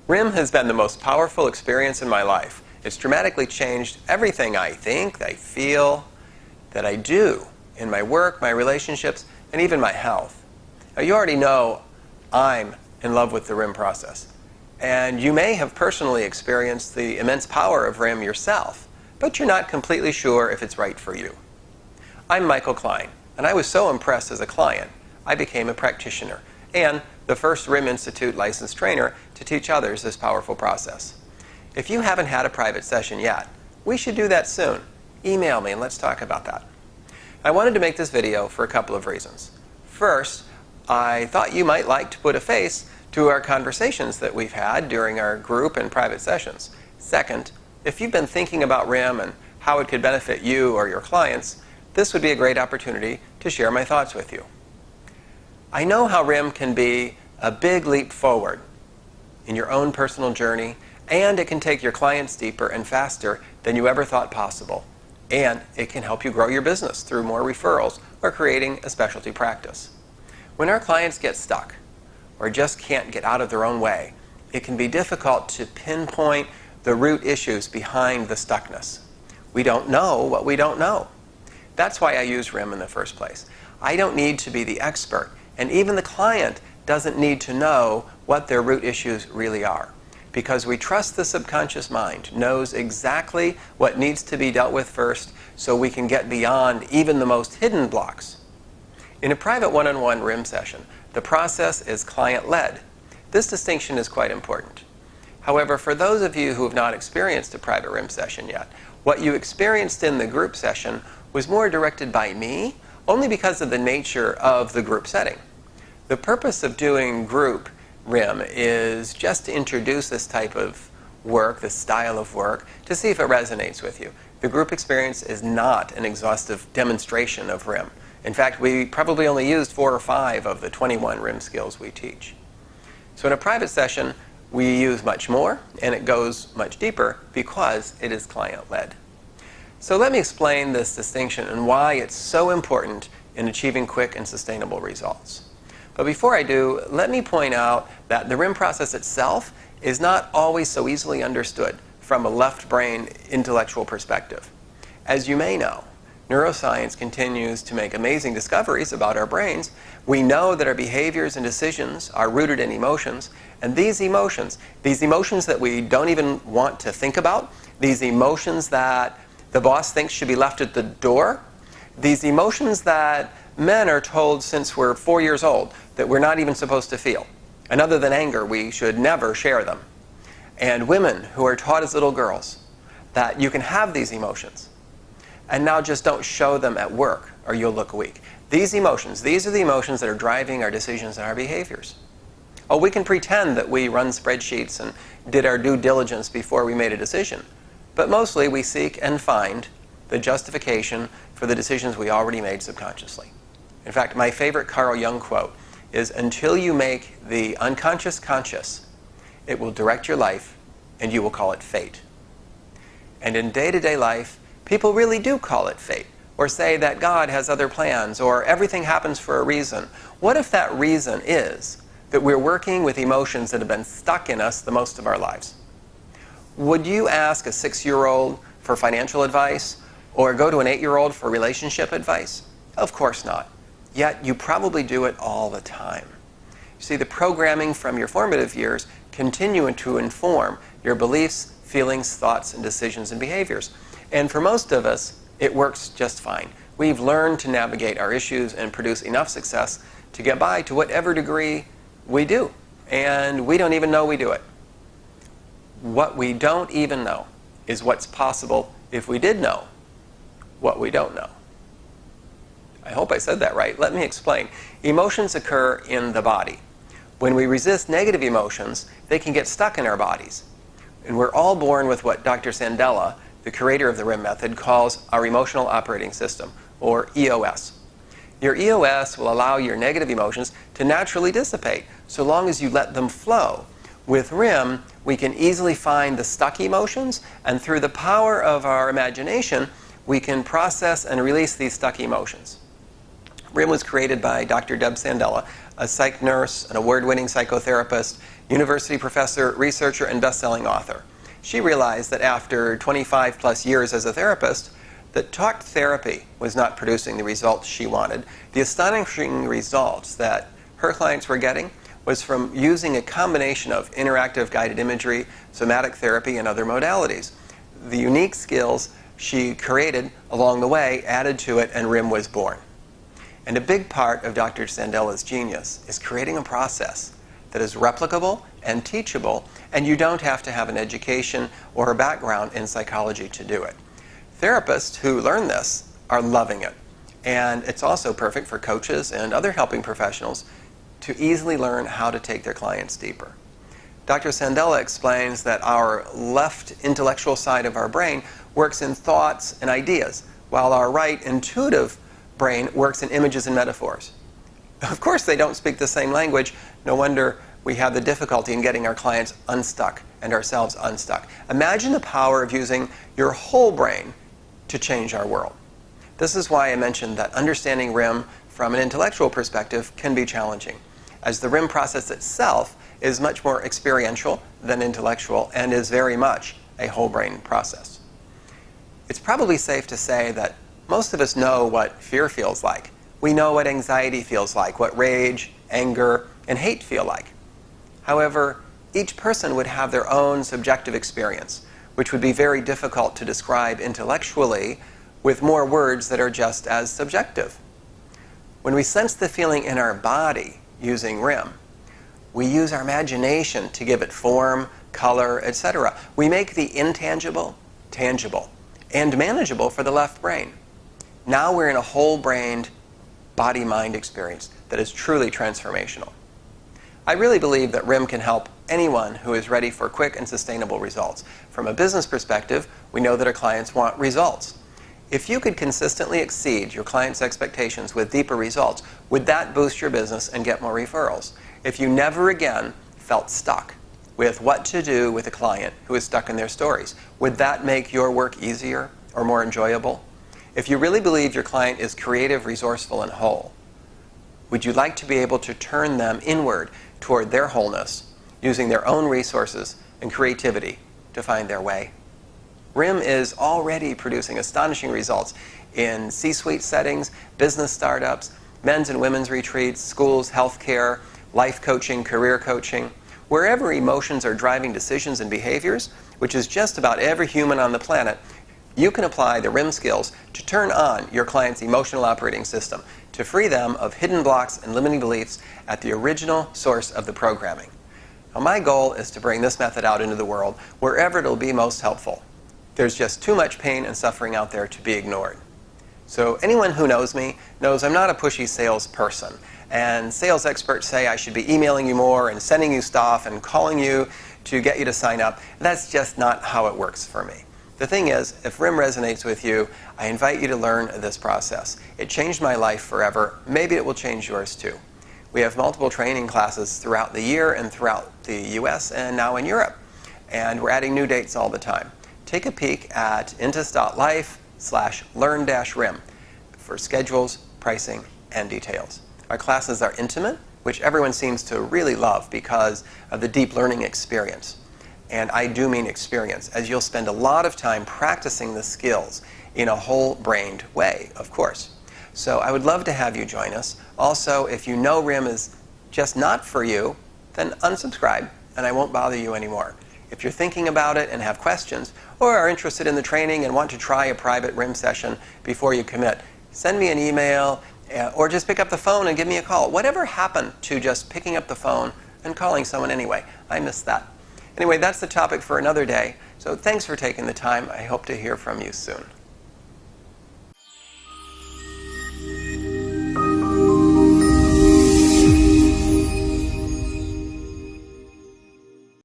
RIM has been the most powerful experience in my life. It's dramatically changed everything I think, I feel, that I do in my work, my relationships, and even my health. Now, you already know I'm in love with the RIM process. And you may have personally experienced the immense power of RIM yourself, but you're not completely sure if it's right for you. I'm Michael Klein, and I was so impressed as a client, I became a practitioner and the first RIM Institute licensed trainer to teach others this powerful process. If you haven't had a private session yet, we should do that soon. Email me and let's talk about that. I wanted to make this video for a couple of reasons. First, I thought you might like to put a face to our conversations that we've had during our group and private sessions. Second, if you've been thinking about RIM and how it could benefit you or your clients, this would be a great opportunity to share my thoughts with you. I know how RIM can be a big leap forward in your own personal journey, and it can take your clients deeper and faster than you ever thought possible. And it can help you grow your business through more referrals or creating a specialty practice. When our clients get stuck or just can't get out of their own way, it can be difficult to pinpoint the root issues behind the stuckness. We don't know what we don't know. That's why I use RIM in the first place. I don't need to be the expert, and even the client doesn't need to know what their root issues really are, because we trust the subconscious mind knows exactly what needs to be dealt with first so we can get beyond even the most hidden blocks. In a private one-on-one RIM session, the process is client-led. This distinction is quite important. However, for those of you who have not experienced a private RIM session yet, what you experienced in the group session was more directed by me, only because of the nature of the group setting. The purpose of doing group RIM is just to introduce this type of work, this style of work, to see if it resonates with you. The group experience is not an exhaustive demonstration of RIM. In fact, we probably only used 4 or 5 of the 21 RIM skills we teach. So in a private session, we use much more, and it goes much deeper because it is client-led. So let me explain this distinction and why it's so important in achieving quick and sustainable results. But before I do, let me point out that the RIM process itself is not always so easily understood from a left brain intellectual perspective. As you may know, neuroscience continues to make amazing discoveries about our brains. We know that our behaviors and decisions are rooted in emotions, and these emotions that we don't even want to think about, these emotions that the boss thinks should be left at the door, these emotions that men are told since we're 4 years old that we're not even supposed to feel. And other than anger, we should never share them. And women who are taught as little girls that you can have these emotions, and now just don't show them at work or you'll look weak. These emotions, these are the emotions that are driving our decisions and our behaviors. Oh, we can pretend that we run spreadsheets and did our due diligence before we made a decision. But mostly we seek and find the justification for the decisions we already made subconsciously. In fact, my favorite Carl Jung quote is, "Until you make the unconscious conscious, it will direct your life and you will call it fate." And in day-to-day life, people really do call it fate, or say that God has other plans, or everything happens for a reason. What if that reason is that we're working with emotions that have been stuck in us the most of our lives? Would you ask a 6-year-old for financial advice, or go to an 8-year-old for relationship advice? Of course not. Yet you probably do it all the time. You see, the programming from your formative years continue to inform your beliefs, feelings, thoughts, and decisions and behaviors. And for most of us, it works just fine. We've learned to navigate our issues and produce enough success to get by to whatever degree we do. And we don't even know we do it. What we don't even know is what's possible if we did know what we don't know. I hope I said that right. Let me explain. Emotions occur in the body. When we resist negative emotions, they can get stuck in our bodies. And we're all born with what Dr. Sandella, the creator of the RIM method, calls our emotional operating system, or EOS. Your EOS will allow your negative emotions to naturally dissipate, so long as you let them flow. With RIM, we can easily find the stuck emotions, and through the power of our imagination, we can process and release these stuck emotions. RIM was created by Dr. Deb Sandella, a psych nurse, an award-winning psychotherapist, university professor, researcher, and best-selling author. She realized that after 25 plus years as a therapist, that talk therapy was not producing the results she wanted. The astonishing results that her clients were getting was from using a combination of interactive guided imagery, somatic therapy, and other modalities. The unique skills she created along the way added to it, and RIM was born. And a big part of Dr. Sandella's genius is creating a process that is replicable and teachable, and you don't have to have an education or a background in psychology to do it. Therapists who learn this are loving it, and it's also perfect for coaches and other helping professionals to easily learn how to take their clients deeper. Dr. Sandella explains that our left intellectual side of our brain works in thoughts and ideas, while our right intuitive brain works in images and metaphors. Of course, they don't speak the same language. No wonder we have the difficulty in getting our clients unstuck and ourselves unstuck. Imagine the power of using your whole brain to change our world. This is why I mentioned that understanding RIM from an intellectual perspective can be challenging, as the RIM process itself is much more experiential than intellectual and is very much a whole brain process. It's probably safe to say that most of us know what fear feels like. We know what anxiety feels like, what rage, anger, and hate feel like. However, each person would have their own subjective experience, which would be very difficult to describe intellectually with more words that are just as subjective. When we sense the feeling in our body using RIM, we use our imagination to give it form, color, etc. We make the intangible tangible and manageable for the left brain. Now we're in a whole-brained body-mind experience that is truly transformational. I really believe that RIM can help anyone who is ready for quick and sustainable results. From a business perspective, we know that our clients want results. If you could consistently exceed your clients' expectations with deeper results, would that boost your business and get more referrals? If you never again felt stuck with what to do with a client who is stuck in their stories, would that make your work easier or more enjoyable? If you really believe your client is creative, resourceful, and whole, would you like to be able to turn them inward toward their wholeness, using their own resources and creativity to find their way? RIM is already producing astonishing results in C-suite settings, business startups, men's and women's retreats, schools, healthcare, life coaching, career coaching. Wherever emotions are driving decisions and behaviors, which is just about every human on the planet, you can apply the RIM skills to turn on your client's emotional operating system, to free them of hidden blocks and limiting beliefs at the original source of the programming. Now, my goal is to bring this method out into the world wherever it'll be most helpful. There's just too much pain and suffering out there to be ignored. So anyone who knows me knows I'm not a pushy salesperson. And sales experts say I should be emailing you more and sending you stuff and calling you to get you to sign up. That's just not how it works for me. The thing is, if RIM resonates with you, I invite you to learn this process. It changed my life forever. Maybe it will change yours too. We have multiple training classes throughout the year and throughout the US and now in Europe. And we're adding new dates all the time. Take a peek at intus.life/learn-RIM for schedules, pricing, and details. Our classes are intimate, which everyone seems to really love because of the deep learning experience. And I do mean experience, as you'll spend a lot of time practicing the skills in a whole-brained way, of course. So I would love to have you join us. Also, if you know RIM is just not for you, then unsubscribe, and I won't bother you anymore. If you're thinking about it and have questions, or are interested in the training and want to try a private RIM session before you commit, send me an email, or just pick up the phone and give me a call. Whatever happened to just picking up the phone and calling someone anyway? I miss that. Anyway, that's the topic for another day. So thanks for taking the time. I hope to hear from you soon.